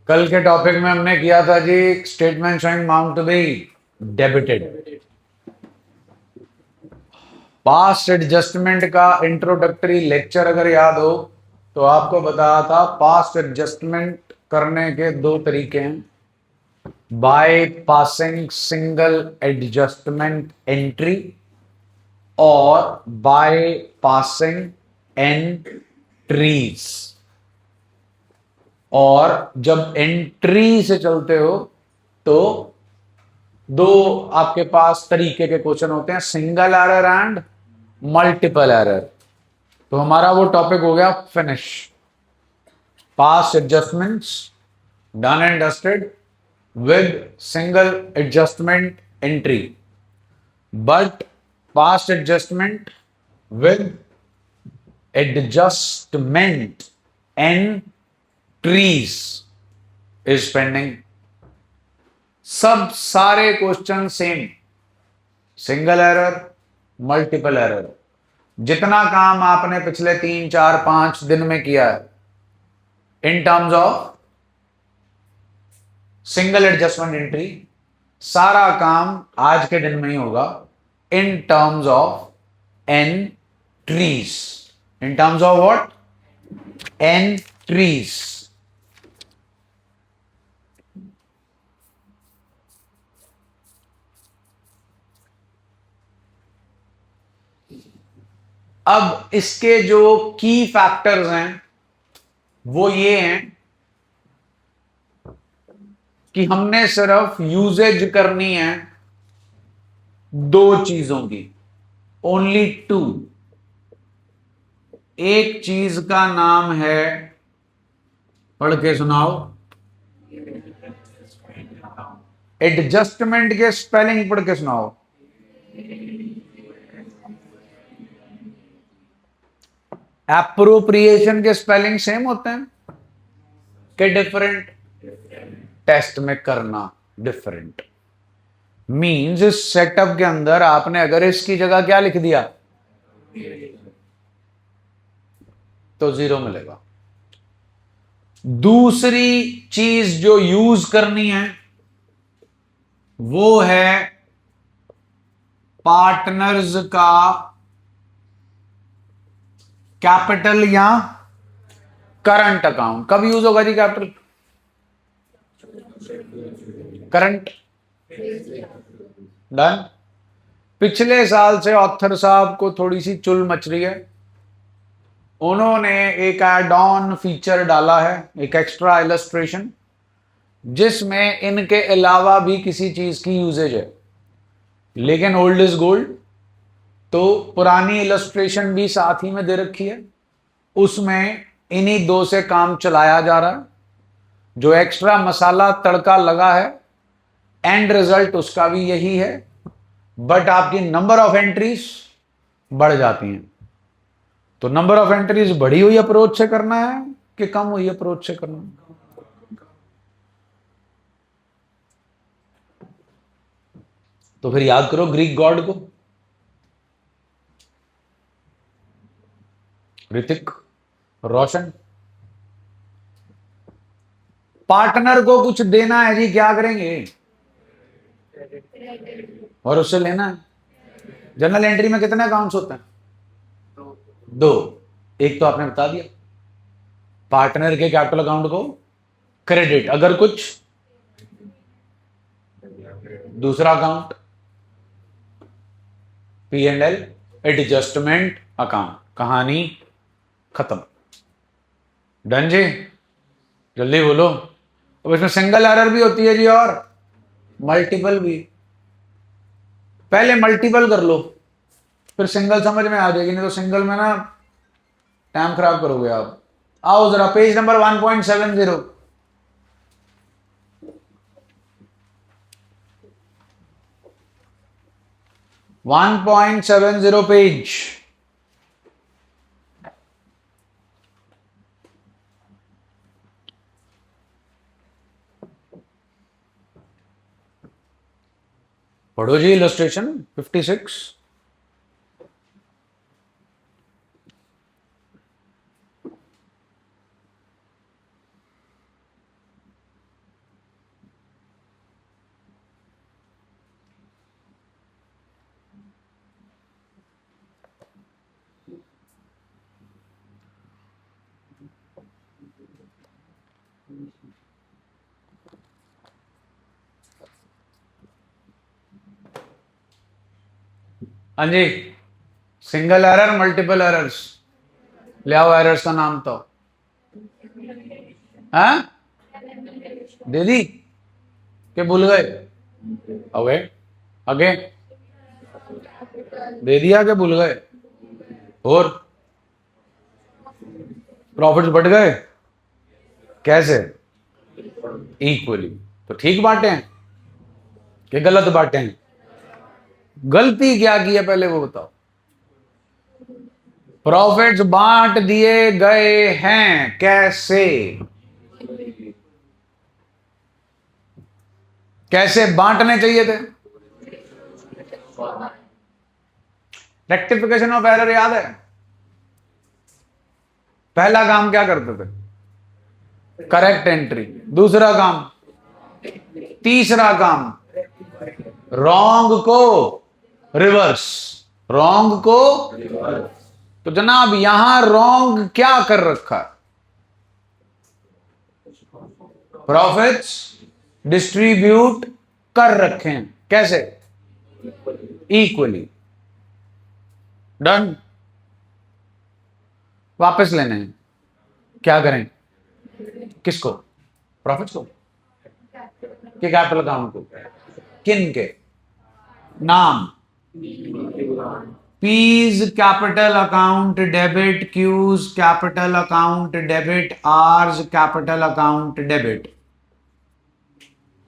कल के टॉपिक में हमने किया था जी statement showing amount to be debited. Past adjustment का इंट्रोडक्टरी लेक्चर अगर याद हो तो आपको बताया था पास्ट एडजस्टमेंट करने के दो तरीके हैं, by passing single adjustment entry और बाय पासिंग एंट्रीज। और जब एंट्री से चलते हो तो दो आपके पास तरीके के क्वेश्चन होते हैं, single error and multiple error. तो हमारा वो टॉपिक हो गया finish. Past adjustments done and dusted with single adjustment entry, but past adjustment with adjustment entries is pending. सब सारे question same, single error multiple error. जितना काम आपने पिछले 3 4 5 दिन में किया है in terms of single adjustment entry, सारा काम आज के दिन में ही होगा in terms of entries. In terms of what? Entries. अब इसके जो की फैक्टर्स हैं वो ये हैं कि हमने सिर्फ यूजेज करनी है दो चीजों की, ओनली टू। एक चीज का नाम है, पढ़ के सुनाओ, एडजस्टमेंट के स्पेलिंग पढ़ के सुनाओ। एप्रोप्रिएशन के स्पेलिंग सेम होते हैं कि डिफरेंट? टेस्ट में करना डिफरेंट। मींस इस सेटअप के अंदर आपने अगर इसकी जगह क्या लिख दिया तो 0 मिलेगा। दूसरी चीज जो यूज करनी है वो है पार्टनर्स का कैपिटल या करंट अकाउंट। कब यूज होगा जी कैपिटल? करंट। डन। पिछले साल से ऑथर साहब को थोड़ी सी चुल मच रही है, उन्होंने एक एड ऑन फीचर डाला है, एक एक्स्ट्रा इलस्ट्रेशन, जिसमें इनके अलावा भी किसी चीज की यूजेज है। लेकिन ओल्ड इज गोल्ड, तो पुरानी इलस्ट्रेशन भी साथ ही में दे रखी है, उसमें इन्हीं दो से काम चलाया जा रहा है। जो एक्स्ट्रा मसाला तड़का लगा है एंड रिजल्ट उसका भी यही है, बट आपकी नंबर ऑफ एंट्रीज बढ़ जाती हैं। तो नंबर ऑफ एंट्रीज बढ़ी हुई अप्रोच से करना है कि कम हुई अप्रोच से करना है? तो फिर याद करो ग्रीक गॉड को, ऋतिक रोशन। पार्टनर को कुछ देना है जी, क्या करेंगे? और उससे लेना है। जनरल एंट्री में कितने अकाउंट्स होते हैं? दो। एक तो आपने बता दिया, पार्टनर के कैपिटल अकाउंट को क्रेडिट अगर कुछ, दूसरा अकाउंट P&L एडजस्टमेंट अकाउंट। कहानी खत्म। डन जी? जल्दी बोलो। अब इसमें सिंगल एरर भी होती है जी और मल्टीपल भी। पहले मल्टीपल कर लो फिर सिंगल समझ में आ जाएगी, नहीं तो सिंगल में ना टाइम खराब करोगे आप। आओ जरा पेज नंबर 1.70। 1.70 पेज। पढ़ो जी इलस्ट्रेशन 56। हाँ जी, सिंगल एरर, मल्टीपल एरर्स, ले आओ एरर्स का नाम तो। हाँ, दे दी के भूल गए? अवे आगे दे दिया के भूल गए? और प्रॉफिट्स बढ़ गए कैसे? इक्वली। तो ठीक बांटे हैं कि गलत बांटे हैं? गलती क्या की है पहले वो बताओ। प्रॉफिट्स बांट दिए गए हैं कैसे? कैसे बांटने चाहिए थे? रेक्टिफिकेशन ऑफ एरर याद है? पहला काम क्या करते थे? Correct entry. दूसरा काम, तीसरा काम रॉन्ग को रिवर्स, रॉन्ग को। तो जनाब यहां रॉन्ग क्या कर रखा है? प्रॉफिट्स डिस्ट्रीब्यूट कर रखे हैं कैसे? इक्वली। डन। वापस लेने हैं, क्या करें? किसको? प्रॉफिट्स को कि कैपिटल अकाउंट को? किन के नाम? P's capital account debit, Q's capital account debit, R's capital account debit.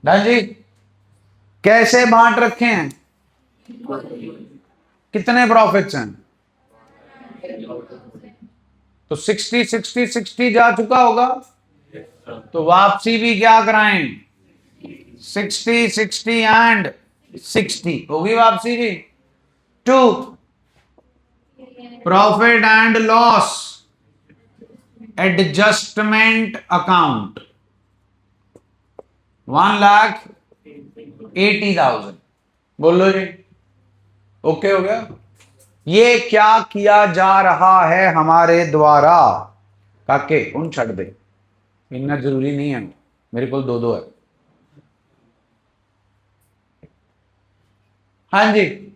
Done जी। कैसे बांट रखे हैं? कितने प्रॉफिट्स हैं? तो 60 60 60 जा चुका होगा, तो वापसी भी क्या कराएं? 60 60 एंड 60 होगी वापसी जी। 2 profit and loss adjustment account 1,80,000। बोलो जी, ओके हो गया? ये क्या किया जा रहा है हमारे द्वारा? काके उन छड़ दे, इतना जरूरी नहीं है, मेरे को दो है। हाँ जी,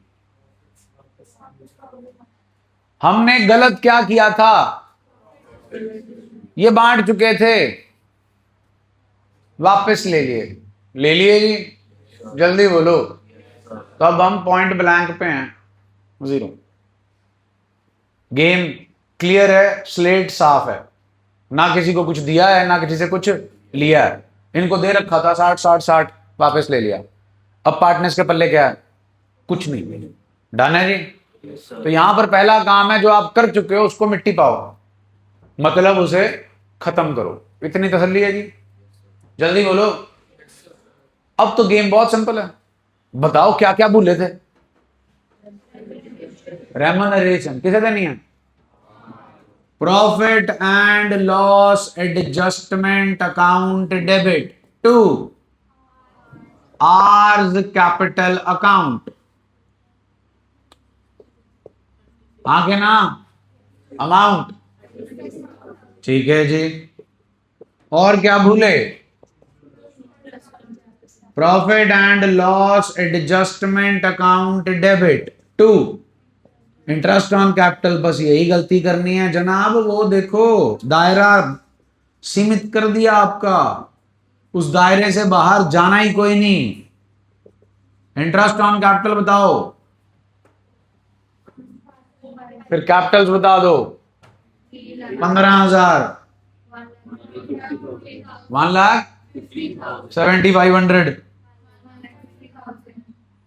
हमने गलत क्या किया था? ये बांट चुके थे, वापस ले लिए। ले लिए जी, जल्दी बोलो। तो अब हम पॉइंट ब्लैंक पे हैं, 0। गेम क्लियर है, स्लेट साफ है, ना किसी को कुछ दिया है ना किसी से कुछ लिया है। इनको दे रखा था 60 60 60, वापस ले लिया। अब पार्टनर्स के पल्ले क्या है? कुछ नहीं। डन है जी। तो यहां पर पहला काम है जो आप कर चुके हो उसको मिट्टी पाओ, मतलब उसे खत्म करो। इतनी तसल्ली है जी? जल्दी बोलो। अब तो गेम बहुत सिंपल है, बताओ क्या क्या भूले थे? रेमनरेशन किसे देनी है? Profit and loss adjustment account debit to R's capital account. आगे ना अमाउंट, ठीक है जी। और क्या भूले? Profit and loss adjustment account debit to interest on capital. बस यही गलती करनी है जनाब। वो देखो दायरा सीमित कर दिया आपका, उस दायरे से बाहर जाना ही कोई नहीं। इंटरेस्ट ऑन कैपिटल बताओ, फिर कैपिटल्स बता दो। 15,000, 1,75,100,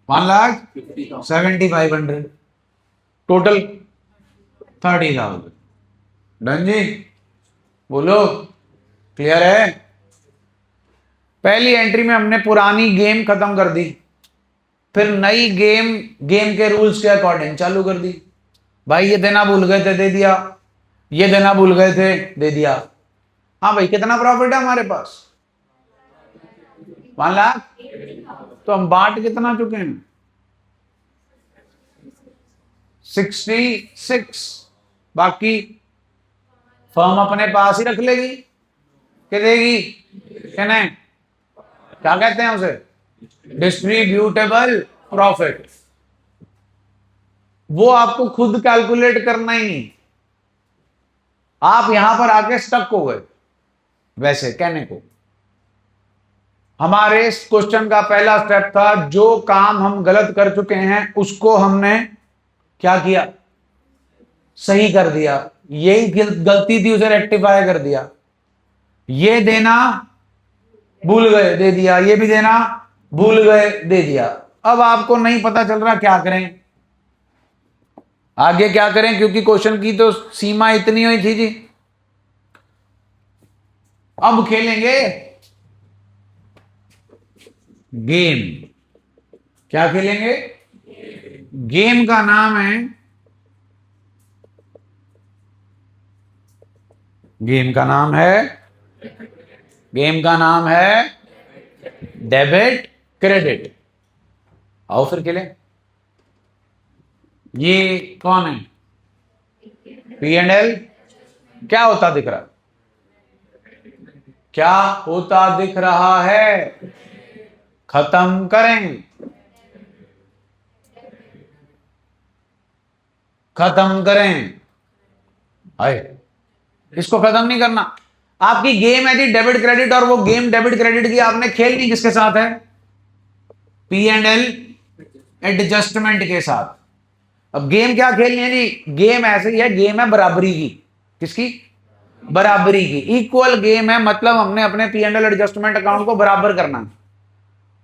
1,75,100, टोटल 30,000। डन जी, बोलो क्लियर है? पहली एंट्री में हमने पुरानी गेम खत्म कर दी, फिर नई गेम गेम के रूल्स के अकॉर्डिंग चालू कर दी। भाई ये देना भूल गए थे, दे दिया। ये देना भूल गए थे, दे दिया। हाँ भाई, कितना प्रॉफिट है हमारे पास? 1 लाख। तो हम बांट कितना चुके हैं? 66। बाकी फर्म अपने पास ही रख लेगी कि देगी कि नहीं? क्या कहते हैं उसे? Distributable profit. वो आपको खुद कैलकुलेट करना ही नहीं, आप यहां पर आके स्टक हो गए। वैसे कहने को हमारे इस क्वेश्चन का पहला स्टेप था, जो काम हम गलत कर चुके हैं उसको हमने क्या किया, सही कर दिया। यही गलती थी, उसे रेक्टिफाई कर दिया। ये देना भूल गए, दे दिया। ये भी देना भूल गए, दे दिया। अब आपको नहीं पता चल रहा क्या करें, आगे क्या करें, क्योंकि क्वेश्चन की तो सीमा इतनी हुई थी जी। अब खेलेंगे गेम। क्या खेलेंगे? गेम का नाम है, गेम का नाम है, गेम का नाम है डेबिट क्रेडिट। आओ फिर खेलें। ये कौन है? P&L। क्या होता दिख रहा, क्या होता दिख रहा है? खत्म करें, खत्म करें। आए, इसको खत्म नहीं करना। आपकी गेम है जी डेबिट क्रेडिट, और वो गेम डेबिट क्रेडिट की आपने खेलनी किसके साथ है? P&L एडजस्टमेंट के साथ। अब गेम क्या खेलनी है जी? गेम ऐसे ही है, गेम है बराबरी की। किसकी? बराबरी की। इक्वल गेम है, मतलब हमने अपने P&L एडजस्टमेंट अकाउंट को बराबर करना है।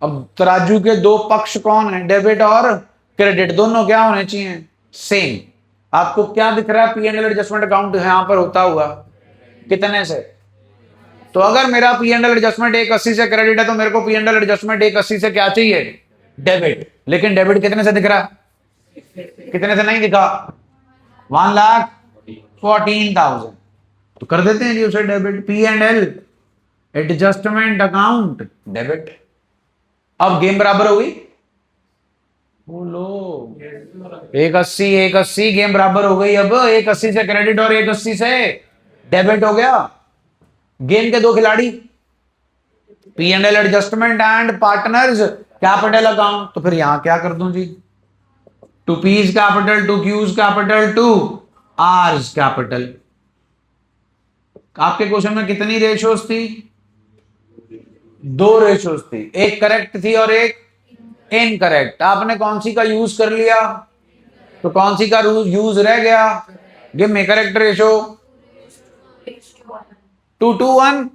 अब तराजू के दो पक्ष कौन है? डेबिट और क्रेडिट, दोनों क्या होने चाहिए? सेम। आपको क्या दिख रहा है? P&L एडजस्टमेंट अकाउंट यहां पर होता हुआ कितने से? तो अगर मेरा P&L एडजस्टमेंट 180 से क्रेडिट है, तो मेरे को P&L एडजस्टमेंट 180 से क्या चाहिए? डेबिट। लेकिन डेबिट कितने से दिख रहा? कितने से नहीं दिखा? 1,14,000। तो कर देते हैं जी उसे debit. P&L adjustment account debit. अब गेम बराबर हो गई। बोलो 180 180, गेम बराबर हो गई। अब 180 से क्रेडिट और 180 से डेबिट हो गया। गेम के दो खिलाड़ी, P&L adjustment and partners capital account. तो फिर यहां क्या कर दूं जी? To P's capital, to Q's capital, to R's capital. आपके क्वेश्चन में कितनी रेशियोज थी? 2 रेशियोज थी, एक करेक्ट थी और एक इनकरेक्ट। आपने कौन सी का यूज कर लिया? तो कौन सी का यूज रह गया? Give me correct ratio. 2:1।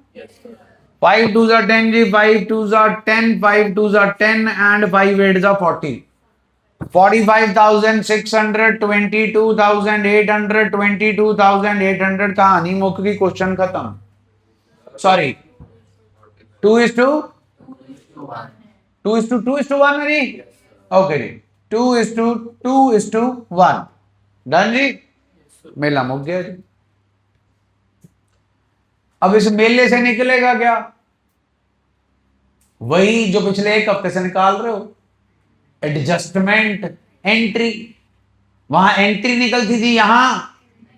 5 2s are 10 जी, 5 2s are 10, 5 2s are 10 and 5 8s are 40। 45,600, 22,800, 22,800। कहानी मुक गई, क्वेश्चन खत्म। सॉरी, 2:1 है जी। ओके जी, 2:1 डन जी। मेला मुक गया जी। अब इस मेले से निकलेगा क्या? वही जो पिछले एक हफ्ते से निकाल रहे हो, एडजस्टमेंट एंट्री। वहां एंट्री निकलती थी, यहां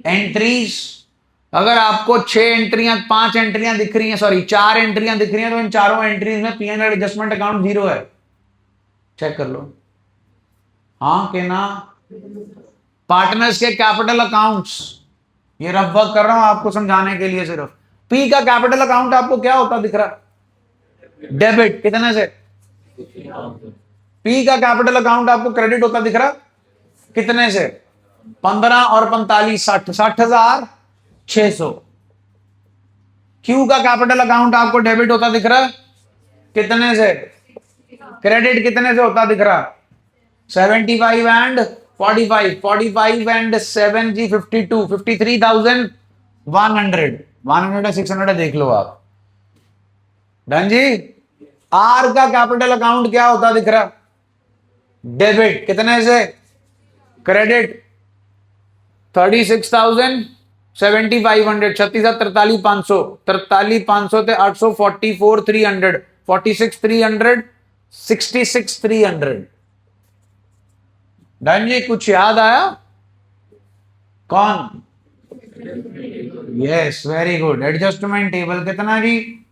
एंट्रीज। अगर आपको 6 एंट्रियां 5 एंट्रियां दिख रही हैं, सॉरी 4 एंट्रियां दिख रही हैं, तो इन चारों एंट्रीज में P&L एडजस्टमेंट अकाउंट 0 है। चेक कर लो। हाँ के ना? पार्टनर्स के कैपिटल अकाउंट्स, ये रफ वर्क कर रहा हूं आपको समझाने के लिए सिर्फ। पी का कैपिटल अकाउंट आपको क्या होता दिख रहा? डेबिट। कितने से? पी का कैपिटल अकाउंट आपको क्रेडिट होता दिख रहा? कितने से? 15 और 45 60, 60,600। क्यू का कैपिटल अकाउंट आपको डेबिट होता दिख रहा? कितने से? क्रेडिट कितने से होता दिख रहा? 75 एंड 45, 45 एंड 7 जी 52, 53,100। 100 600 देख लो आप। डन जी। आर का कैपिटल अकाउंट क्या होता दिख रहा? डेबिट। कितने से? क्रेडिट 36,000, 7,500, 36 43 500, 43 500 थे 800, 44 300, 46 300, 66 300। डन जी। कुछ याद आया? कौन? Yes, very good. Adjustment table कितना जी?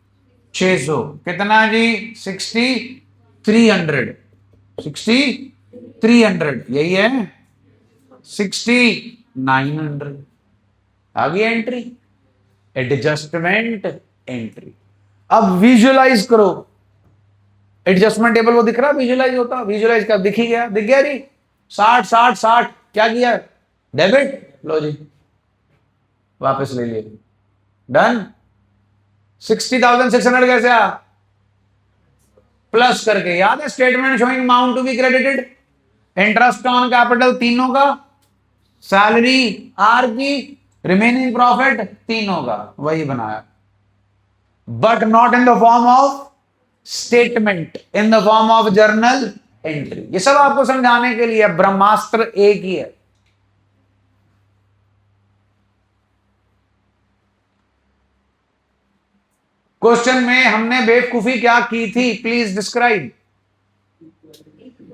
600। कितना जी? 6300, 6300 यही है। 6900 आ गई एंट्री, एडजस्टमेंट एंट्री। अब विजुअलाइज करो, एडजस्टमेंट टेबल वो दिख रहा, विजुअलाइज होता, विजुअलाइज कर, दिख ही गया, दिख गया जी। 60 60 60 क्या किया, डेबिट, लो जी वापस ले लिए, डन। 60,600 कैसे आ, प्लस करके, याद है statement showing amount to be credited, interest on capital तीनों का, सैलरी आर की, रिमेनिंग प्रॉफिट तीनों का, वही बनाया, but not in the form of statement, in the form of journal entry. ये सब आपको समझाने के लिए, ब्रह्मास्त्र एक ही है। क्वेश्चन में हमने बेवकूफी क्या की थी, प्लीज डिस्क्राइब।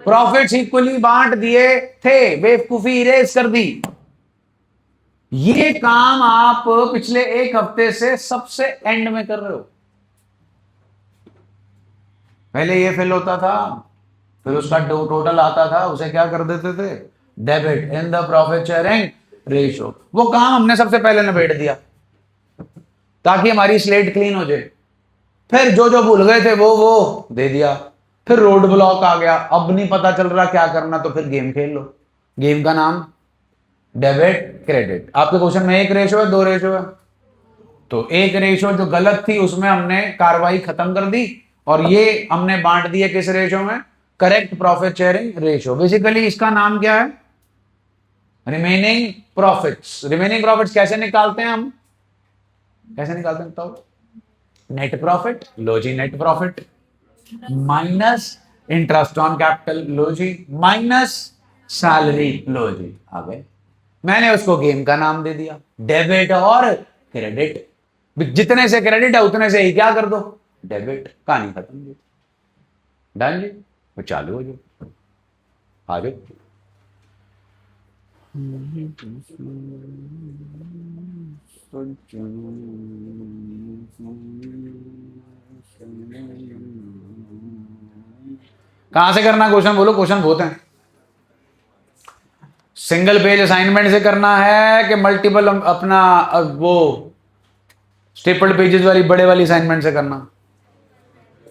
प्रॉफिट्स इक्वली बांट दिए थे, बेवकूफी इरेज कर दी। ये काम आप पिछले एक हफ्ते से सबसे एंड में कर रहे हो। पहले ये फिल होता था, फिर उसका टोटल आता था, उसे क्या कर देते थे, debit in the profit sharing ratio. वो काम हमने सबसे पहले निबेड़ दिया ताकि हमारी स्लेट क्लीन हो जाए। फिर जो जो भूल गए थे वो दे दिया, फिर रोड ब्लॉक आ गया, अब नहीं पता चल रहा क्या करना, तो फिर गेम खेल लो। गेम का नाम डेबिट क्रेडिट। आपके क्वेश्चन में एक रेशो है, दो रेशो है, तो एक रेशो जो गलत थी उसमें हमने कार्रवाई खत्म कर दी, और ये हमने बांट दिया किस रेशो में, correct profit sharing ratio. Basically इसका नाम क्या है, रिमेनिंग प्रॉफिट्स। रिमेनिंग प्रॉफिट्स कैसे निकालते हैं हम, कैसे निकालते हैं बताओ, नेट प्रॉफिट, लो जी net profit, minus interest on capital, लो जी, माइनस सैलरी, लो जी, आ गए। मैंने उसको गेम का नाम दे दिया, डेबिट और क्रेडिट। जितने से क्रेडिट है उतने से ही क्या कर दो, डेबिट, कहानी खत्म जी, डन जी। वो चालू हो जाओ, आ जाओ। कहां से करना क्वेश्चन, बोलो, क्वेश्चन बहुत हैं। सिंगल पेज असाइनमेंट से करना है कि मल्टीपल अपना वो स्टेपल पेजेस वाली बड़े वाली असाइनमेंट से करना।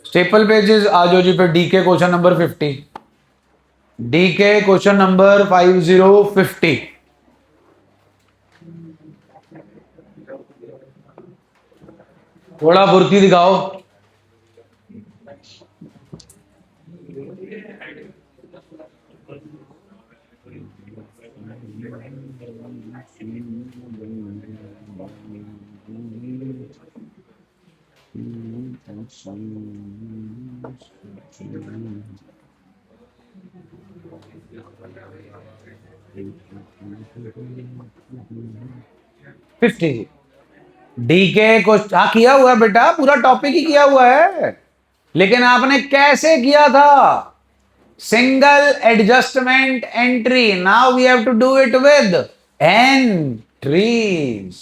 स्टेपल पेजेस आ जाओ जी। फिर DK question number 50, DK question number 5050। थोड़ा फुर्ती दिखाओ। फिफ्टी डीके को किया हुआ है बेटा, पूरा टॉपिक ही किया हुआ है, लेकिन आपने कैसे किया था, single adjustment entry. Now we have to do it with entries.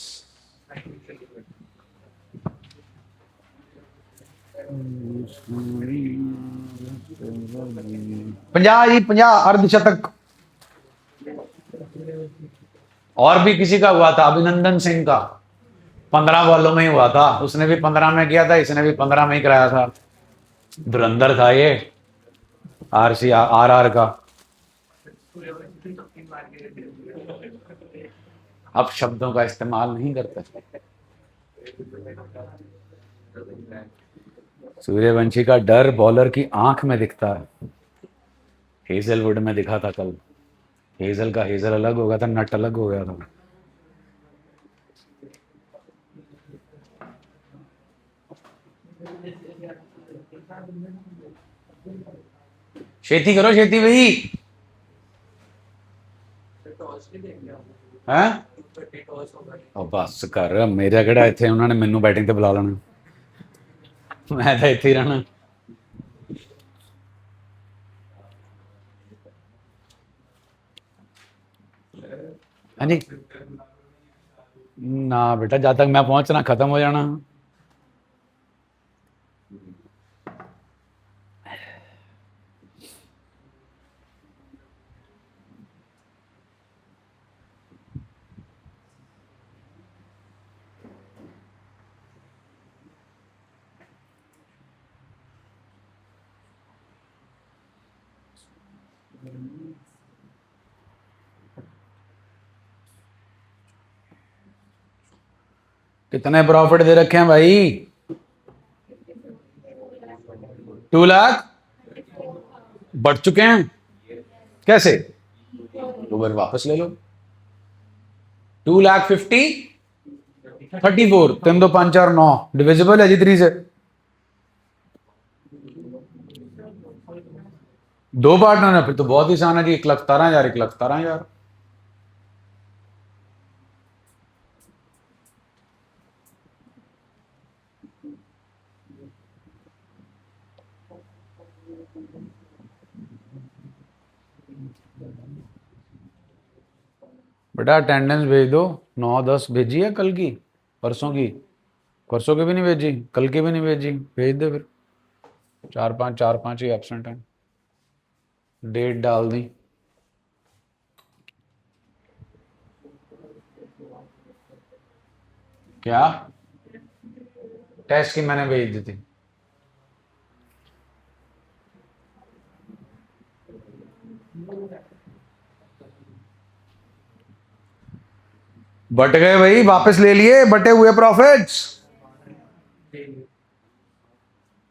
पंजा जी, 50 अर्धशतक। और भी किसी का हुआ था, अभिनंदन सिंह का 15 बॉलों में ही हुआ था, उसने भी 15 में किया था, इसने भी 15 में ही कराया था। धुरंधर था ये, आर का। अब शब्दों का इस्तेमाल नहीं करते। सूर्यवंशी का डर बॉलर की आंख में दिखता है, हेजलवुड में दिखा था कल। हेजल का हेजल अलग हो गया था, नट अलग हो गया था। खेती करो, खेती भाई है। बस कर, मेरे ਕਿਹੜਾ ਇੱਥੇ ਉਹਨਾਂ ਨੇ ਮੈਨੂੰ बैटिंग ਤੇ बुला लेना, मैं तो ਇੱਥੇ ਹੀ रहना। हाँ जी, ना बेटा, जब तक मैं पहुंचना खत्म हो जाना। कितने प्रॉफिट दे रखे हैं भाई? 2 लाख बढ़ चुके हैं। कैसे? तो फिर वापस ले लो। 2,50,000 34, 3 2 5 4 9 डिविजिबल है जी 3 से। दो पार्टनर है फिर तो बहुत ही आसान है जी। 1,17,000 1,17,000। बेटा अटेंडेंस भेज दो। 9 10 भेजी है कल की, परसों की? परसों की भी नहीं भेजी, कल की भी नहीं भेजी, भेज दे फिर। 4 5 ही एबसेंट हैं। डेट डाल दी। क्या? टेस्ट की मैंने भेज दी थी। बट गए भाई, वापस ले लिए बटे हुए प्रॉफिट्स।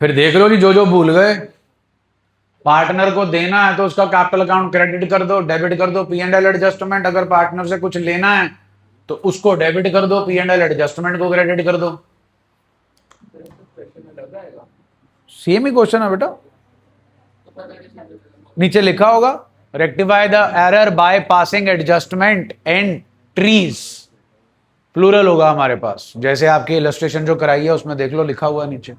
फिर देख लो जी, जो जो भूल गए। पार्टनर को देना है तो उसका कैपिटल अकाउंट क्रेडिट कर दो, डेबिट कर दो। पी एंड एल एडजस्टमेंट, अगर पार्टनर से कुछ लेना है तो उसको डेबिट कर दो, पी एंड एल एडजस्टमेंट को क्रेडिट कर दो। सेम ही क्वेश्चन है बेटा, नीचे लिखा होगा rectify the error by passing adjustment entries. Plural होगा हमारे पास, जैसे आपकी इलस्ट्रेशन जो कराई है उसमें देख लो, लिखा हुआ नीचे।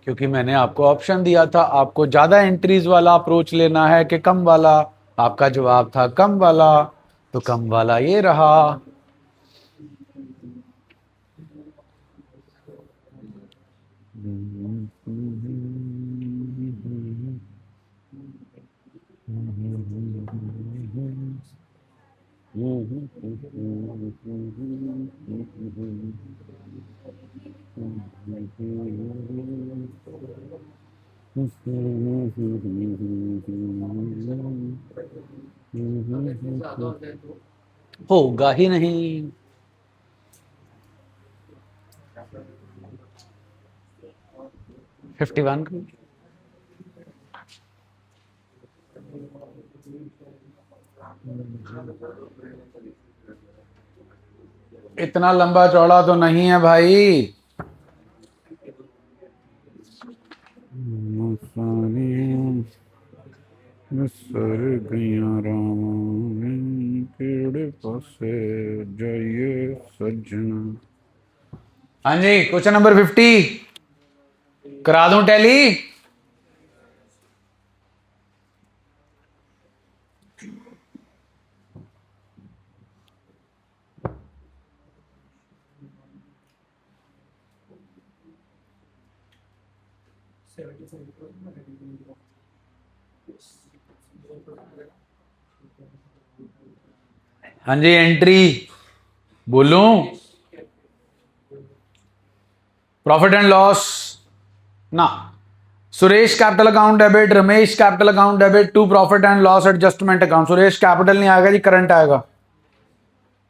क्योंकि मैंने आपको ऑप्शन दिया था, आपको ज्यादा एंट्रीज वाला अप्रोच लेना है कि कम वाला। आपका जवाब था कम वाला, तो कम वाला ये रहा। होगा ही नहीं। $51। इतना लंबा चौड़ा तो नहीं है भाई। सर गैया राम केड़े पासे जाइए सज्जना। हाँ जी, क्वेश्चन नंबर 50 करा दूं टैली? हाँ जी, एंट्री बोलूं? प्रॉफिट एंड लॉस ना, Suresh capital account debit, Ramesh capital account debit to profit and loss adjustment account. Suresh capital नहीं आएगा जी, करंट आएगा।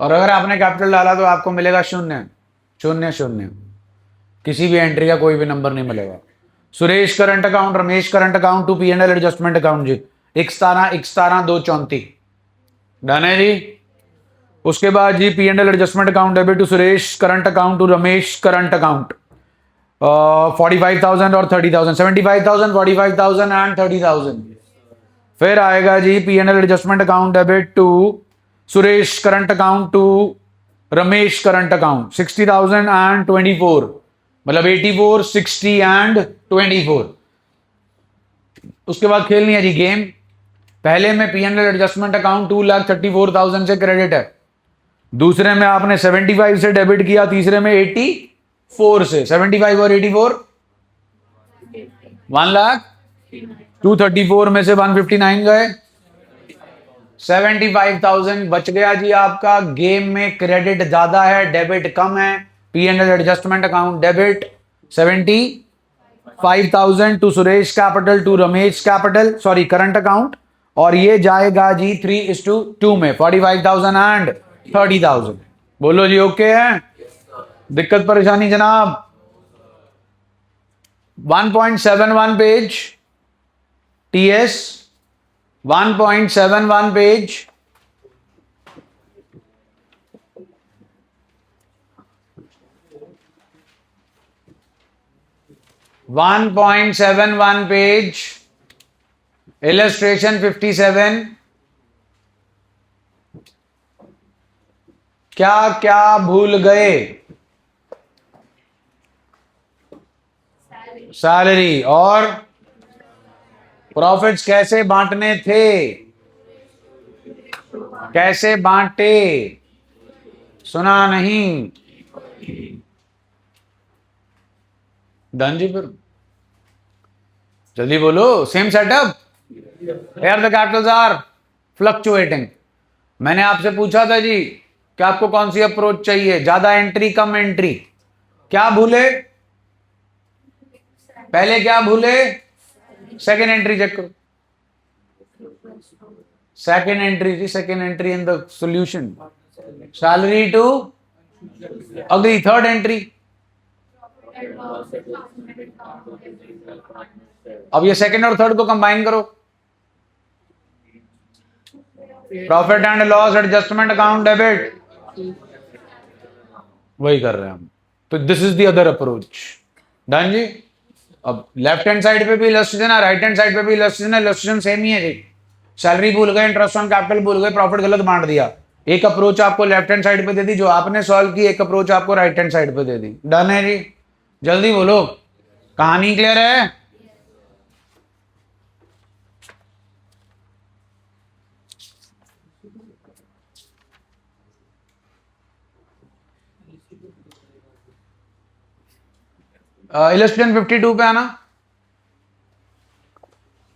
और अगर आपने कैपिटल डाला तो आपको मिलेगा शून्य शून्य शून्य, किसी भी एंट्री का कोई भी नंबर नहीं मिलेगा। Suresh current account, Ramesh current account to P and L adjustment account जी, 1/17/2/34 डन है जी। उसके बाद जी P and L adjustment account debit to Suresh current account to Ramesh current account 45,000 और 30,000, 75,000, 45,000 एंड 30,000। फिर आएगा जी P and L adjustment account debit to Suresh current account to Ramesh current account 60,000 and 24, मतलब 84, 60 एंड 24। उसके बाद खेलनी है जी गेम। पहले में P and L adjustment account 2,34,000 से क्रेडिट है, दूसरे में आपने 75 से डेबिट किया, तीसरे में 84 से। 75 और 84 1 लाख, 234 में से 159 गए, 75,000 बच गया जी आपका। गेम में क्रेडिट ज्यादा है, डेबिट कम है। P and L adjustment account debit 75,000 to Suresh capital to Ramesh capital, sorry current account, और ये जाएगा जी 3:2 में, 45,000 एंड 30,000। बोलो जी ओके है? दिक्कत परेशानी जनाब? 1.71 page TS, 1.71 page, .71 page, illustration 57। क्या क्या भूल गए? सैलरी और प्रॉफिट्स कैसे बांटने थे, कैसे बांटे, सुना नहीं? डन जी, फिर जल्दी बोलो। Same setup, here the capitals are fluctuating. मैंने आपसे पूछा था जी कि आपको कौन सी अप्रोच चाहिए, ज्यादा एंट्री कम एंट्री? क्या भूले पहले, क्या भूले? सेकेंड एंट्री चेक करो, सेकेंड एंट्री जी, second entry in the solution, salary to agree. Third entry, अब ये सेकेंड और थर्ड को कंबाइन करो, profit and loss adjustment account debit, वही कर रहे हैं हम। तो this is the other approach. Done जी। अब लेफ्ट हैंड साइड पे भी इलस्ट्रेशन है, राइट हैंड साइड पे भी इलस्ट्रेशन है, इलस्ट्रेशन सेम ही है जी। सैलरी भूल गए, इंटरेस्ट ऑन कैपिटल भूल गए, प्रॉफिट गलत बांट दिया। एक अप्रोच आपको लेफ्ट हैंड साइड पे दे दी जो आपने सॉल्व की, एक अप्रोच आपको राइट हैंड साइड पे दे दी। डन है जी। जल्दी बोलो, कहानी क्लियर है? इलस्ट्रेशन 52 पे आना,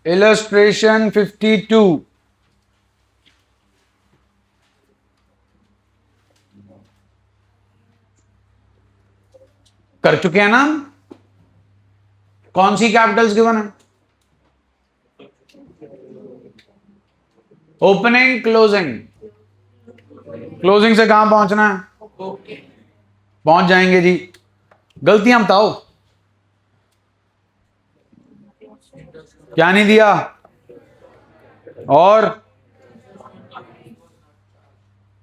इलस्ट्रेशन 52। कर चुके हैं ना? कौन सी कैपिटल्स गिवन है? Opening closing. क्लोजिंग से कहां पहुंचना है? पहुंच जाएंगे जी। गलतियां बताओ, क्या नहीं दिया? और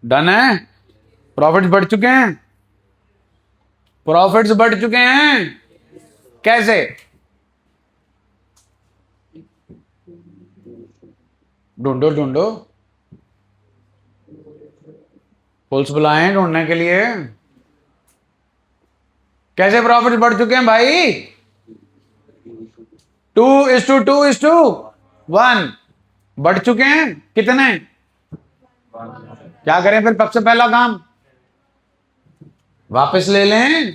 डन है। प्रॉफिट्स बढ़ चुके हैं, प्रॉफिट्स बढ़ चुके हैं। कैसे? ढूंढो ढूंढो, पुलिस बुलाएं ढूंढने के लिए। कैसे प्रॉफिट बढ़ चुके हैं भाई? 2:2:1 बढ़ चुके हैं। कितने? क्या करें फिर? सबसे पहला काम वापस ले लें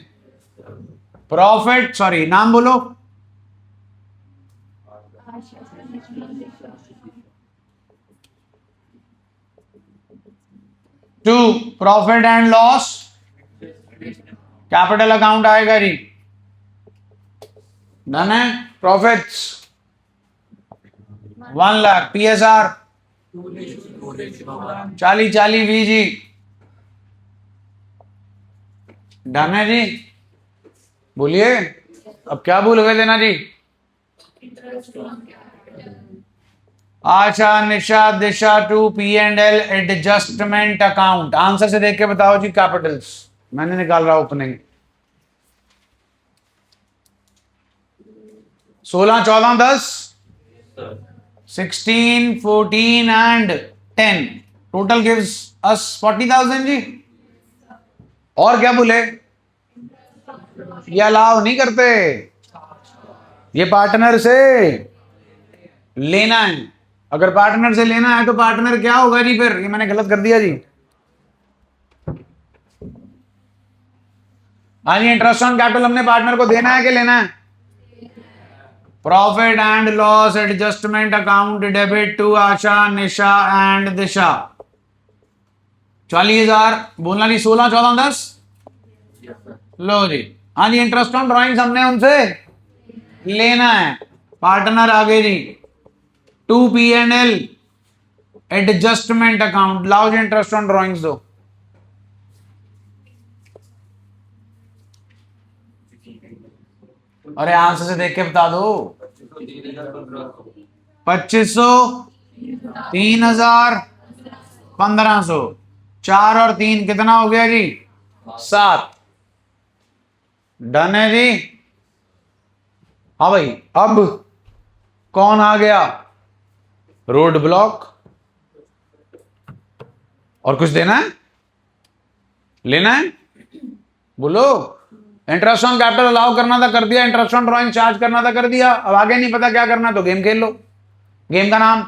प्रॉफिट, सॉरी नाम बोलो। To profit and loss capital account आएगा जी। डन है। Profits 1 lakh PSR 40 VG। Done है जी। बोलिए अब क्या भूल गए देना जी। Asha Nisha Disha to P&L adjustment account. Answer से देख के बताओ जी। कैपिटल्स मैंने निकाल रहा opening 16 14 10 16 14 and 10 total gives us 40,000 जी। और क्या बोले? ये अलाउ नहीं करते, ये पार्टनर से लेना है। अगर पार्टनर से लेना है तो पार्टनर क्या होगा जी? फिर ये मैंने गलत कर दिया जी। हाँ जी, इंटरेस्ट ऑन कैपिटल हमने पार्टनर को देना है कि लेना है? Profit and loss adjustment account debit to Asha Nisha and Disha 40,000। बोलना जी 16 14 10। लो जी। हाँ जी, इंटरेस्ट ऑन ड्रॉइंग्स हमने उनसे लेना है। पार्टनर आगे जी। To P&L adjustment account. लाओ जी इंटरेस्ट ऑन ड्रॉइंग्स दो। अरे आंसर से देख के बता दो। 2500 3,000 1,500 4 और 3 कितना हो गया जी? 7। डन है जी। हाँ भाई, अब कौन आ गया? Road block. और कुछ देना है? लेना है? बोलो। इंटरेस्ट ऑन कैपिटल अलाउ करना था, कर दिया। इंटरेस्ट ऑन ड्रॉइंग चार्ज करना था, कर दिया। अब आगे नहीं पता क्या करना तो गेम खेल लो। गेम का नाम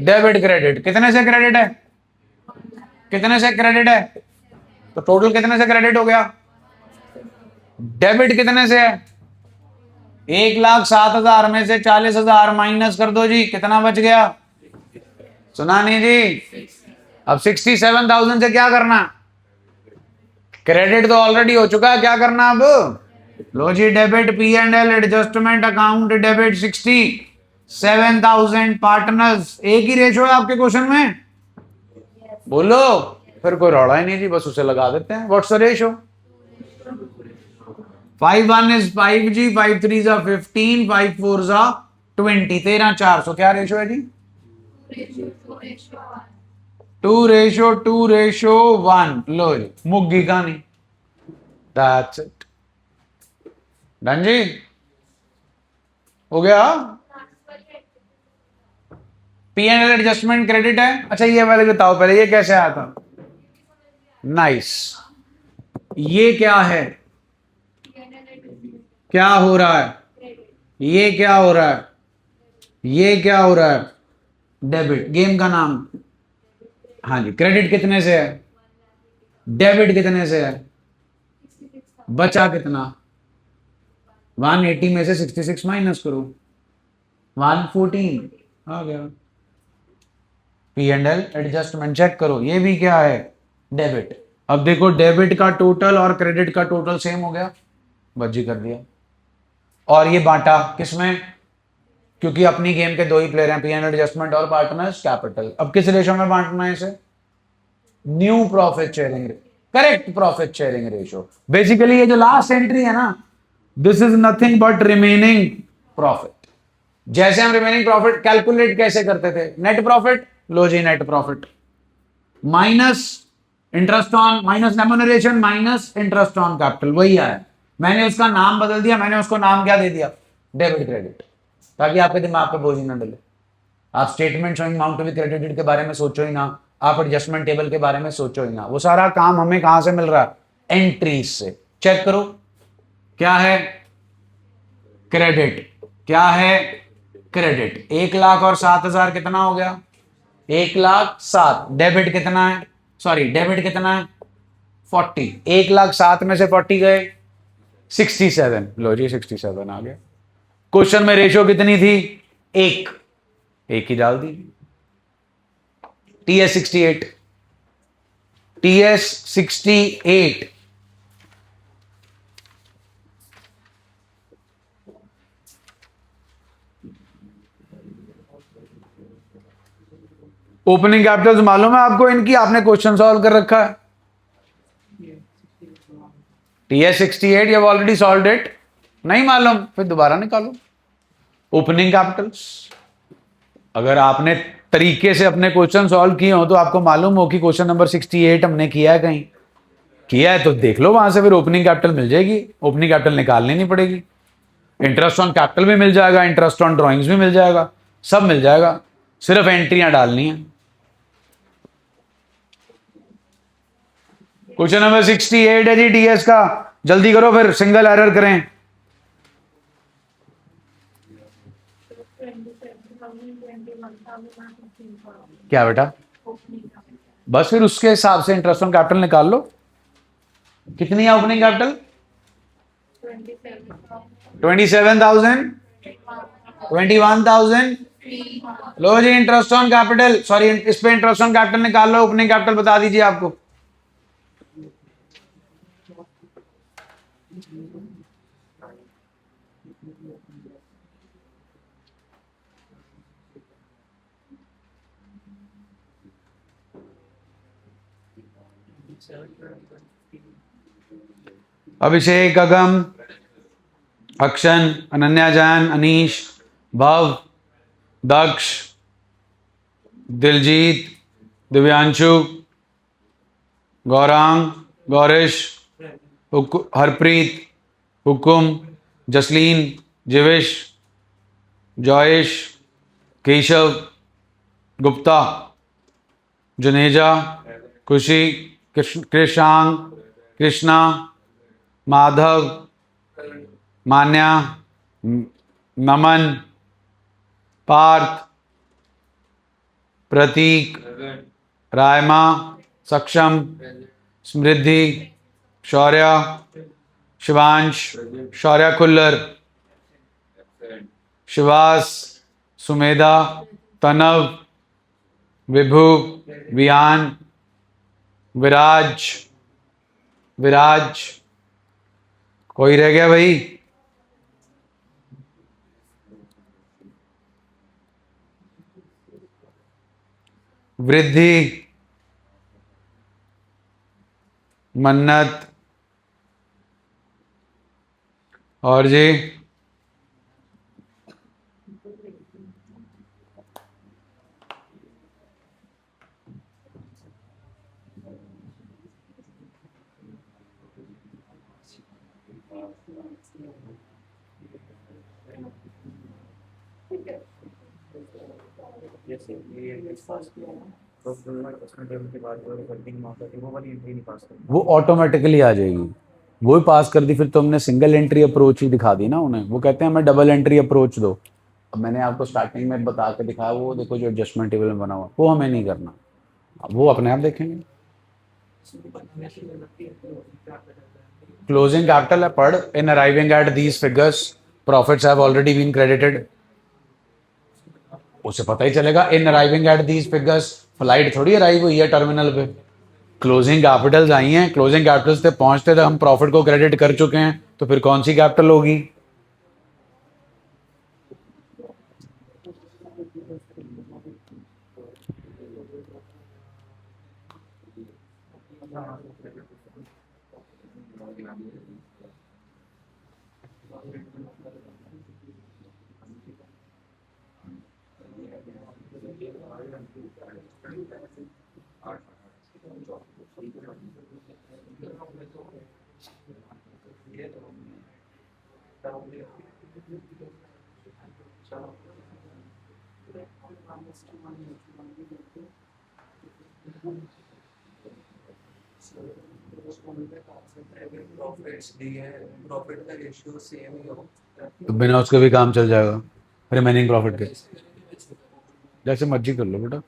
डेबिट क्रेडिट। कितने से क्रेडिट है? कितने से क्रेडिट है? तो टोटल कितने से क्रेडिट हो गया? डेबिट कितने से है? 1,07,000 में से 40,000 माइनस कर दो जी, कितना बच गया? सुना नहीं जी? अब 67,000 से क्या करना? क्रेडिट तो ऑलरेडी हो चुका है, क्या करना अब? लो जी, debit P&L adjustment account debit 67,000 partners. एक ही रेशो है आपके क्वेश्चन में? बोलो। फिर कोई रौड़ा ही नहीं जी, बस उसे लगा देते हैं। What's the ratio? 5 1 is 5 जी, 5 3 is 15, 5 4 is 20, 13,400। क्या रेशो है जी? 2:1। लो जी, मुग्गी कहानी। That's it. डन जी। हो गया। P&L एडजस्टमेंट क्रेडिट है। अच्छा ये वाले बताओ पहले, ये कैसे आया था? नाइस। ये क्या है? क्या हो रहा है? ये क्या हो रहा है? ये क्या हो रहा है? डेबिट। गेम का नाम? हाँ जी। क्रेडिट कितने से है? डेबिट कितने से है? बचा कितना? 180 में से 66 माइनस करो, 114 आ गया। P&L एडजस्टमेंट चेक करो, ये भी क्या है? डेबिट। अब देखो, डेबिट का टोटल और क्रेडिट का टोटल सेम हो गया, बज्जी कर दिया। और ये बांटा किसमें? क्योंकि अपनी गेम के दो ही प्लेयर हैं, P&L एडजस्टमेंट और पार्टनर्स कैपिटल। अब किस रेशो में बांटना है इसे? New profit sharing. Correct, profit sharing ratio. Basically ये जो लास्ट एंट्री है ना, this is nothing but remaining profit. जैसे हम रिमेनिंग प्रॉफिट कैलकुलेट कैसे करते थे? Net profit. लो जी, net profit minus interest on, minus remuneration minus interest on capital, वही आया। मैंने उसका नाम बदल दिया, मैंने उसको नाम क्या दे दिया? डेबिट क्रेडिट, ताकि आपके दिमाग पे बोझ ही ना डले। आप statement showing amount to be credited के बारे में सोचो ही ना, आप एडजस्टमेंट टेबल के बारे में सोचो ही ना। वो सारा काम हमें कहां से मिल रहा है? एंट्रीज से। चेक करो क्या है? क्रेडिट। क्या है? क्रेडिट। 1,00,000 और 7,000 कितना हो गया? 1,07,000। डेबिट कितना है? सॉरी, डेबिट कितना है? 40। 1,07,000 में से 40 गए 67। लो जी, 67 आ गया। क्वेश्चन में रेशियो कितनी थी? एक ही डाल दी। TS 68। TS68 ओपनिंग कैपिटल्स मालूम है आपको इनकी? आपने क्वेश्चन सॉल्व कर रखा है। TS68 you have already solved it. नहीं मालूम? फिर दोबारा निकालो ओपनिंग कैपिटल्स। अगर आपने तरीके से अपने क्वेश्चन सॉल्व किए हो तो आपको मालूम हो कि क्वेश्चन नंबर 68 हमने किया है, कहीं किया है तो देख लो वहां से, फिर ओपनिंग कैपिटल मिल जाएगी। ओपनिंग कैपिटल निकालनी नहीं पड़ेगी। इंटरेस्ट ऑन कैपिटल भी मिल जाएगा, इंटरेस्ट ऑन ड्रॉइंग्स भी मिल जाएगा, सब मिल जाएगा, सिर्फ एंट्रियां डालनी है। क्वेश्चन नंबर 68 है जी टीएस का। जल्दी करो फिर, सिंगल एरर करें। क्या बेटा? बस फिर उसके हिसाब से इंटरेस्ट ऑन कैपिटल निकाल लो। कितनी है ओपनिंग कैपिटल? 27,000, 21,000। लो जी इंटरेस्ट ऑन कैपिटल, सॉरी इस पे इंटरेस्ट ऑन कैपिटल निकाल लो। ओपनिंग कैपिटल बता दीजिए आपको। अभिषेक, अगम, अक्षन, अनन्या जैन, अनीश, भव, दक्ष, दिलजीत, दिव्यांशु, गौरांग, गौरिश, हरप्रीत, हुकुम, जसलीन, जिविश, जॉयश, केशव, गुप्ता, जुनेजा, खुशी, कृषांग, कृष्णा, माधव, मान्या, नमन, पार्थ, प्रतीक, रायमा, सक्षम, समृद्धि, शौर्य, शिवांश, शौर्य खुल्लर, शिवास, सुमेधा, तनव, विभु, विहान, विराज, विराज। कोई रह गया भाई? वृद्धि, मन्नत, और जी वो ऑटोमेटिकली आ जाएगी। वो ही पास कर दी, फिर तो हमने सिंगल एंट्री अप्रोच ही दिखा दी ना उन्हें। वो कहते हैं हमें डबल एंट्री अप्रोच दो। अब मैंने आपको स्टार्टिंग में बता के दिखाया, वो देखो जो एडजस्टमेंट टेबल में बना हुआ, वो हमें नहीं करना। अब वो अपने आप देखेंगे। क्लोजिंग कैपिटल है, पढ़। In arriving at these figures profits have already been credited. उसे पता ही चलेगा in arriving at these figures. Flight थोड़ी अराइव हुई है टर्मिनल पे। क्लोजिंग कैपिटल्स आई हैं, क्लोजिंग कैपिटल्स पे पहुंचते थे हम प्रॉफिट को क्रेडिट कर चुके हैं, तो फिर कौन सी कैपिटल होगी? तो बिना उसके भी काम चल जाएगा रिमेनिंग प्रॉफिट के। जैसे मर्जी कर लो बेटा,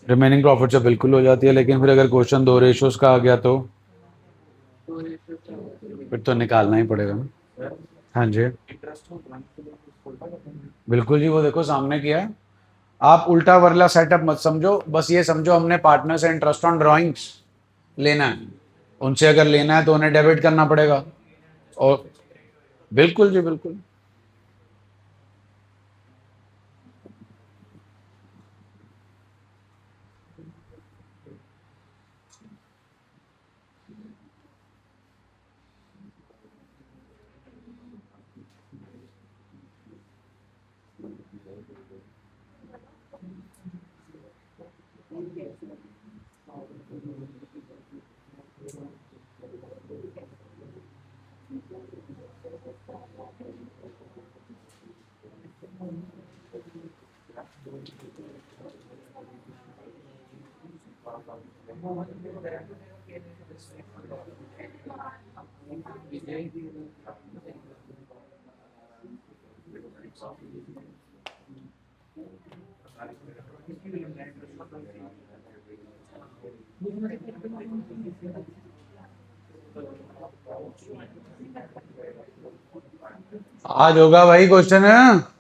रिमेनिंग प्रॉफिट से बिल्कुल हो जाती है, लेकिन फिर अगर क्वेश्चन दो रेशियोज का आ गया तो फिर तो निकालना ही पड़ेगा ना। हाँ जी बिल्कुल जी, वो देखो सामने किया है। आप उल्टा वर्ला सेटअप मत समझो, बस ये समझो हमने पार्टनर से इंटरेस्ट ऑन ड्राइंग्स लेना है, उनसे अगर लेना है तो उन्हें डेबिट करना पड़ेगा। और बिल्कुल जी बिल्कुल। आज होगा भाई क्वेश्चन है।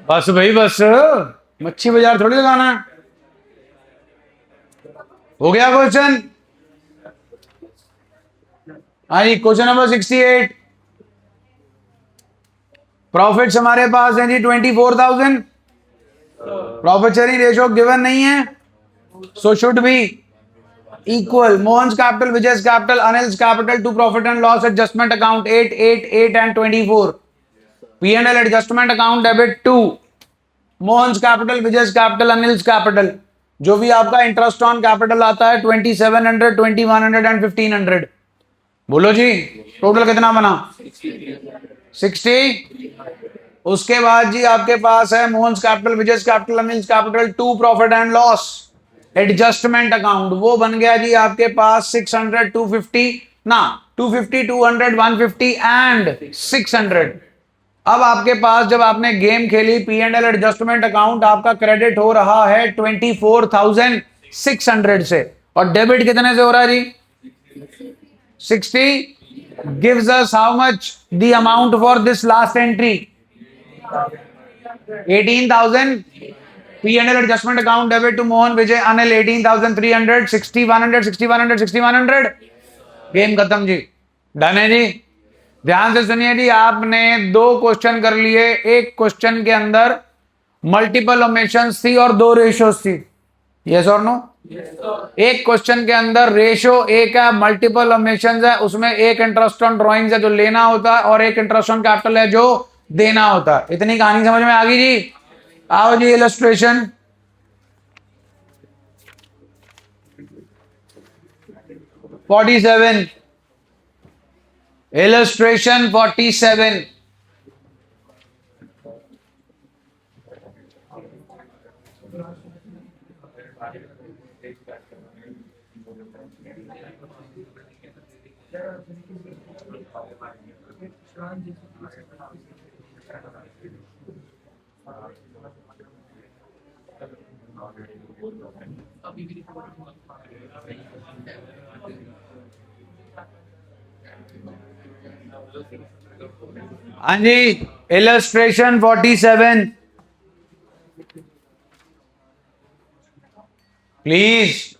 बस भाई बस, मच्छी बाजार थोड़ी लगाना है। हो गया क्वेश्चन? हाँ जी, क्वेश्चन नंबर 68। प्रॉफिट्स हमारे पास हैं जी 24,000। प्रॉफिट शेयरिंग रेशो गिवन नहीं है, so should be equal Mohan's capital, Vijay's capital, Anil's capital to profit and loss adjustment account 8, 8, 8 and 24। P&L adjustment account debit 2। Mohan's capital, Vijay's capital, Anil's capital. जो भी आपका इंटरेस्ट ऑन कैपिटल आता है 2700, 2100 एंड 1500। बोलो जी, टोटल कितना बना? 60। उसके बाद जी आपके पास है Mohan's capital, Vijay's capital, Anil's capital, to profit and loss adjustment account, वो बन गया जी आपके पास 600, 250 ना, 250, 200, 150 एंड 600। अब आपके पास जब आपने गेम खेली P and L adjustment account आपका क्रेडिट हो रहा है 24,600 से, और डेबिट कितने से हो रहा है जी? 60 gives us how much the amount for this last entry? 18,000. P and L adjustment account debit to Mohan Vijay Anil 18,300, 60, 100, 60, 100, 60, 100. Game खत्म जी, डन है जी। ध्यान से सुनिए जी, आपने दो क्वेश्चन कर लिए, एक क्वेश्चन के अंदर मल्टीपल ओमिशंस थी और दो रेशियोज थी, यस और नो? एक क्वेश्चन के अंदर रेशियो एक है, मल्टीपल ओमिशंस है, उसमें एक इंटरेस्ट ऑन ड्रॉइंग्स है जो लेना होता है और एक इंटरेस्ट ऑन कैपिटल है जो देना होता है। इतनी कहानी समझ में आ गई जी? आओ जी इलस्ट्रेशन। (47) illustration 47। हाँ जी, इलस्ट्रेशन 47 प्लीज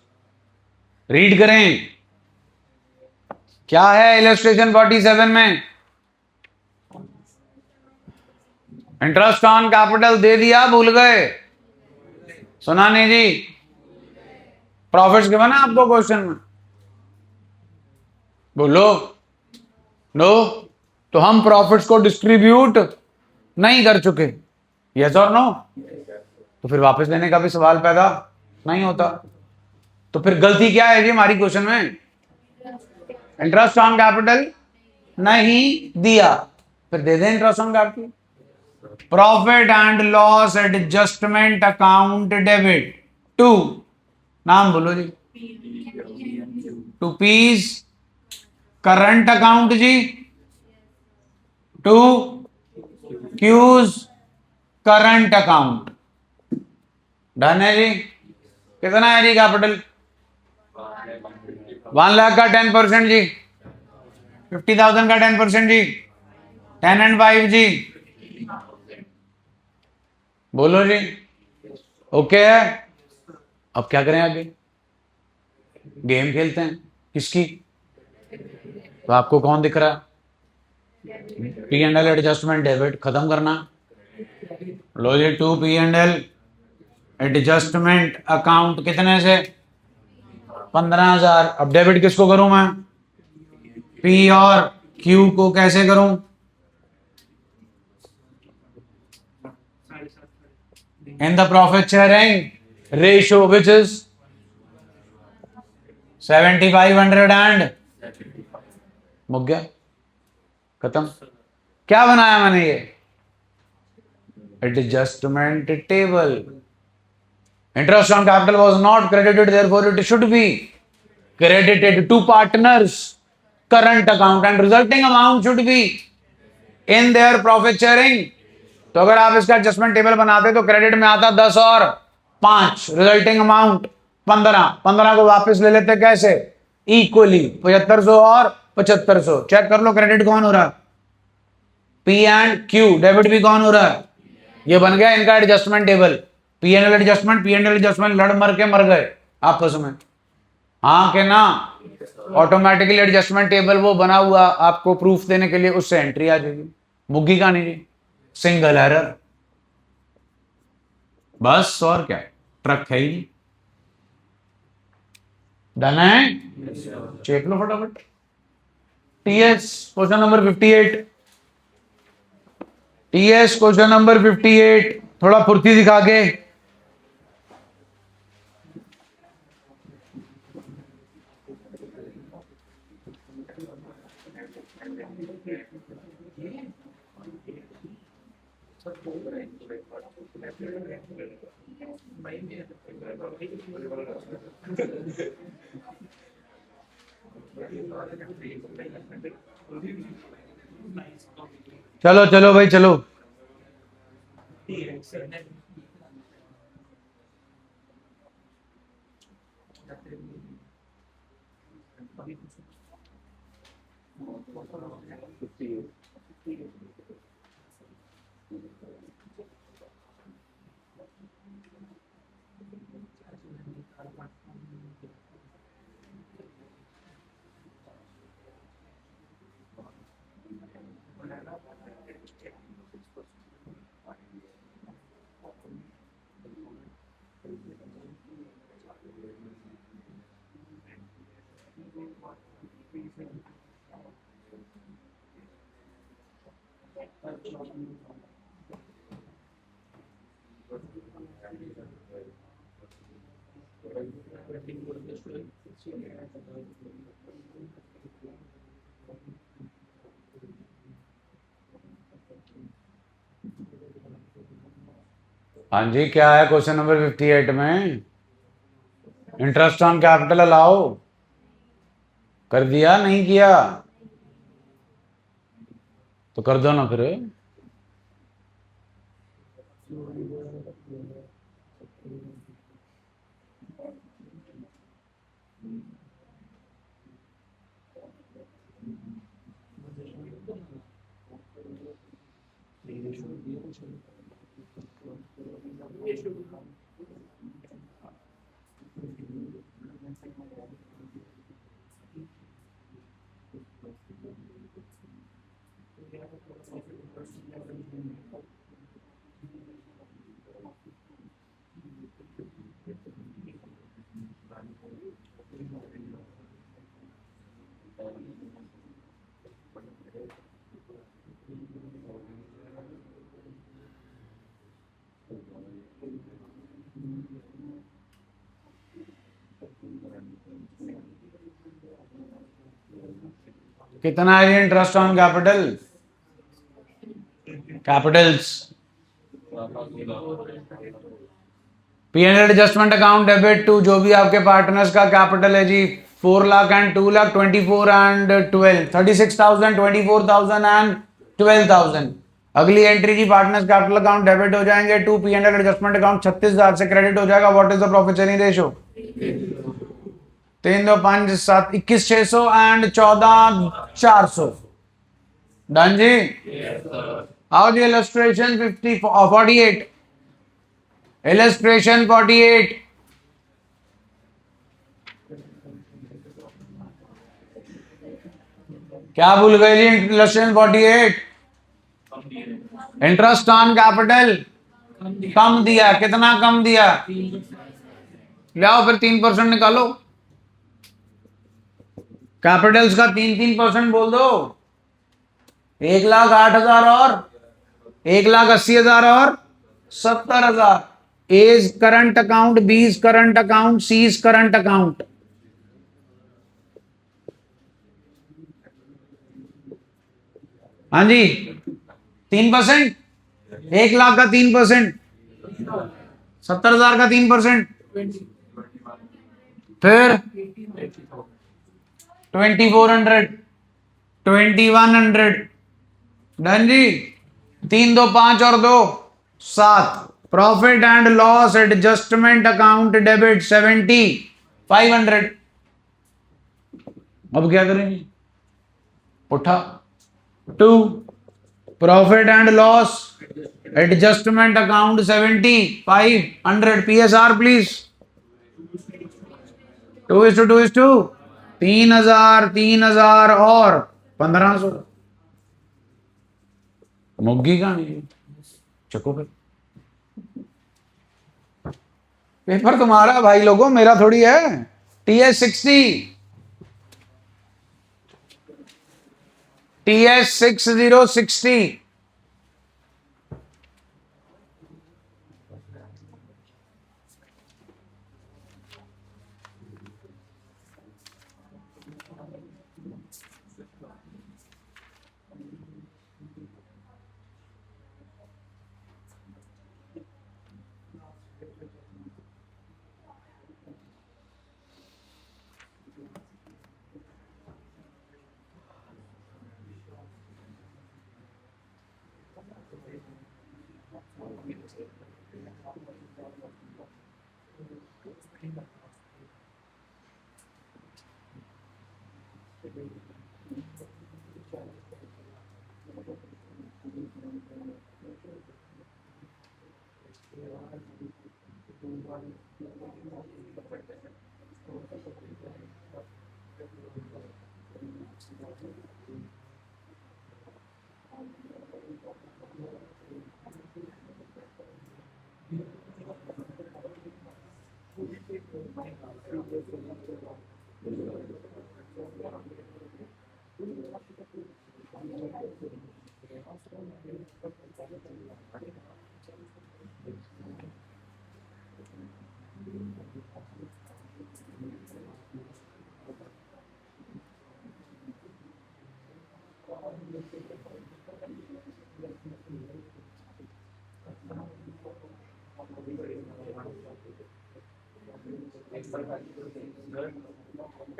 रीड करें। क्या है इलस्ट्रेशन 47 में? इंटरेस्ट ऑन कैपिटल दे दिया, भूल गए? सुना नहीं जी? प्रॉफिट्स गिवन है आपको क्वेश्चन में? बोलो नो। तो हम प्रॉफिट्स को डिस्ट्रीब्यूट नहीं कर चुके, यस और नो? तो फिर वापस लेने का भी सवाल पैदा नहीं होता। तो फिर गलती क्या है जी हमारी क्वेश्चन में? इंटरेस्ट ऑन कैपिटल नहीं दिया, फिर दे दें interest on capital. Profit and loss adjustment account debit to, नाम बोलो जी, टू पीस करंट अकाउंट जी, to Q's current account. Done है जी। कितना है जी कैपिटल? 1 लाख का 10% जी, 50,000 का 10% जी, 10 एंड 5 जी, बोलो जी। ओके है। अब क्या करें आगे? गेम खेलते हैं। किसकी? तो आपको कौन दिख रहा? P and L adjustment debit खत्म करना। लो जी, to P and L adjustment account कितने से? 15,000। अब डेबिट किसको करूं मैं? पी और क्यू को कैसे करूं? In the profit sharing ratio which is 7500 and मुक गया, खत्म। क्या बनाया मैंने ये? Adjustment table. Interest on capital was not credited, therefore it should be credited to partners current account and resulting amount should be in their profit sharing। तो अगर आप इसका एडजस्टमेंट टेबल बनाते तो क्रेडिट में आता 10 और 5, रिजल्टिंग अमाउंट 15। 15 को वापस ले लेते कैसे? इक्वली 7500 और 7500। चेक कर लो क्रेडिट कौन हो रहा है? P and Q. डेबिट भी कौन हो रहा है? ये बन गया इनका adjustment table. P and L adjustment, P and L adjustment लड़ मर के मर गए आपस में, हाँ के ना? ऑटोमेटिकली एडजस्टमेंट टेबल वो बना हुआ आपको प्रूफ देने के लिए, उससे एंट्री आ जाएगी। मुग्गी कहानी जी, सिंगल एरर बस, और क्या? ट्रक है ही। डन है? चेक लो फटाफट। TS question number 58। TS question number 58, थोड़ा फुर्ती दिखा के। चलो चलो भाई चलो। हाँ जी, क्या है क्वेश्चन नंबर 58 में? इंटरेस्ट ऑन कैपिटल अलाउ कर दिया, नहीं किया? तो कर दो ना फिर। कितना है interest on capital? Capitals P&L adjustment account debit to जो भी आपके पार्टनर्स का कैपिटल है जी, 4 lakh and 2 lakh, 24 and 12, 36,000, 24,000 and 12,000। अगली एंट्री जी, पार्टनर्स कैपिटल अकाउंट डेबिट हो जाएंगे टू P&L एडजस्टमेंट अकाउंट, 36,000 से क्रेडिट हो जाएगा। What is the profit sharing ratio? 3 2 5 7 21,600 and 14,400। Done जी। आओ जी, इलस्ट्रेशन 48। इलस्ट्रेशन 48। क्या भूल गए जी? इलस्ट्रेशन 48। इंटरेस्ट ऑन कैपिटल कम दिया, कितना कम दिया? लाओ फिर 3% निकालो। कैपिटल्स का 3% बोल दो। 1,08,000 और 1,80,000 और 70,000। A is current account, B is current account, C is current account. हाँ जी, 3%। 1,00,000 का 3%, 70,000 का 3%, फिर 2,400, 2,100। डन जी। 3 2 5 और 2 7। Profit and loss adjustment account debit 70,500। अब क्या करेंगे? उठा। 2 profit and loss adjustment account 70,500। PSR please. 2:2:2। 3,000, 3,000 और 1,500। मुग्गी कहानी। चको फिर। पेपर तुम्हारा भाई लोगों, मेरा थोड़ी है। TS60, TS6060।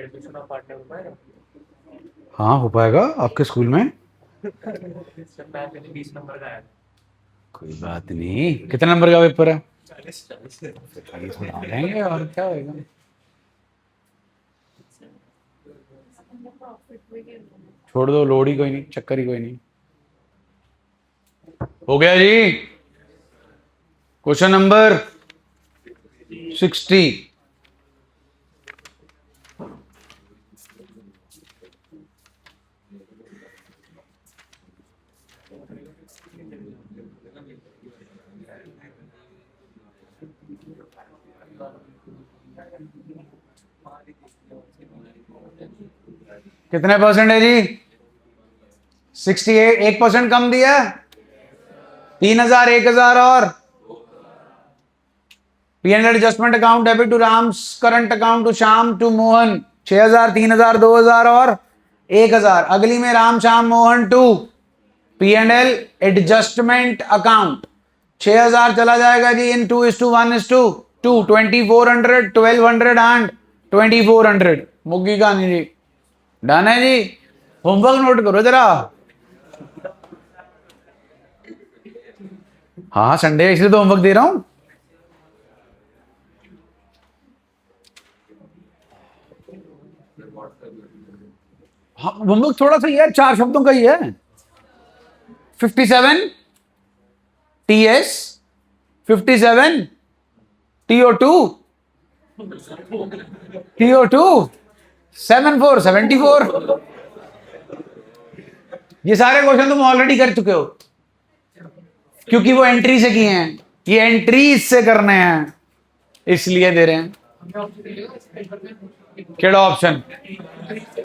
Admission of partner हो पाएगा? हाँ हो पाएगा आपके स्कूल में। सर मैं मैंने 20 नंबर का आया। कोई बात नहीं, कितने नंबर का पेपर है? 40 40 बना लेंगे और क्या होएगा। छोड़ दो, लोड ही कोई नहीं, चक्कर ही कोई नहीं। हो गया जी। Question number 60। कितने परसेंट है जी? 68। 1% कम दिया। 3000, 1000 और P&L adjustment account debit to Ram's current account to Shyam to Mohan 6000, 3000, 2000 और 1000। अगली में Ram Shyam Mohan to P&L adjustment account 6000 चला जाएगा जी इन 2:1:2 2400 1200 एंड 2400। मुग्गी कहानी जी। डन है जी। होमवर्क नोट करो जरा। हाँ संडे इसलिए तो होमवर्क दे रहा हूं। हाँ होमवर्क थोड़ा सा यार 4 शब्दों का ही है। 57 TS 57 TO2 74 ये सारे क्वेश्चन तुम ऑलरेडी कर चुके हो क्योंकि वो एंट्री से किए हैं। ये एंट्री से करने हैं इसलिए दे रहे हैं। केड़ा ऑप्शन?